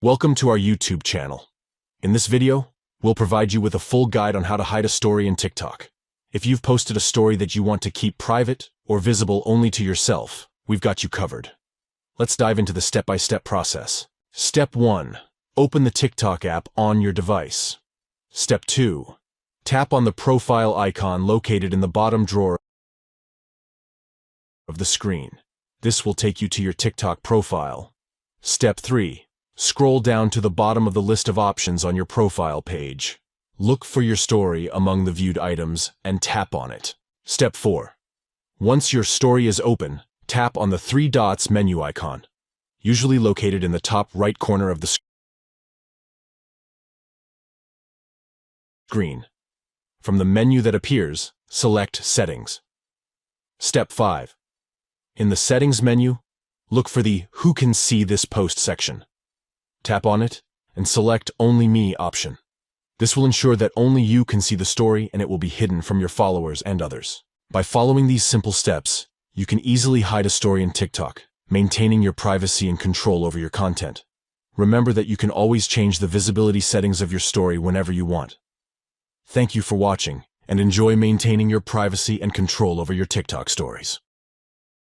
Welcome to our YouTube channel. In this video, we'll provide you with a full guide on how to hide a story in TikTok. If you've posted a story that you want to keep private or visible only to yourself, we've got you covered. Let's dive into the step-by-step process. Step 1. Open the TikTok app on your device. Step 2. Tap on the profile icon located in the bottom drawer of the screen. This will take you to your TikTok profile. Step 3. Scroll down to the bottom of the list of options on your profile page. Look for your story among the viewed items and tap on it. Step 4. Once your story is open, tap on the 3 dots menu icon, usually located in the top right corner of the screen. From the menu that appears, select Settings. Step 5. In the Settings menu, look for the Who Can See This Post section. Tap on it and select Only Me option. This will ensure that only you can see the story and it will be hidden from your followers and others. By following these simple steps, you can easily hide a story in TikTok, maintaining your privacy and control over your content. Remember that you can always change the visibility settings of your story whenever you want. Thank you for watching, and enjoy maintaining your privacy and control over your TikTok stories.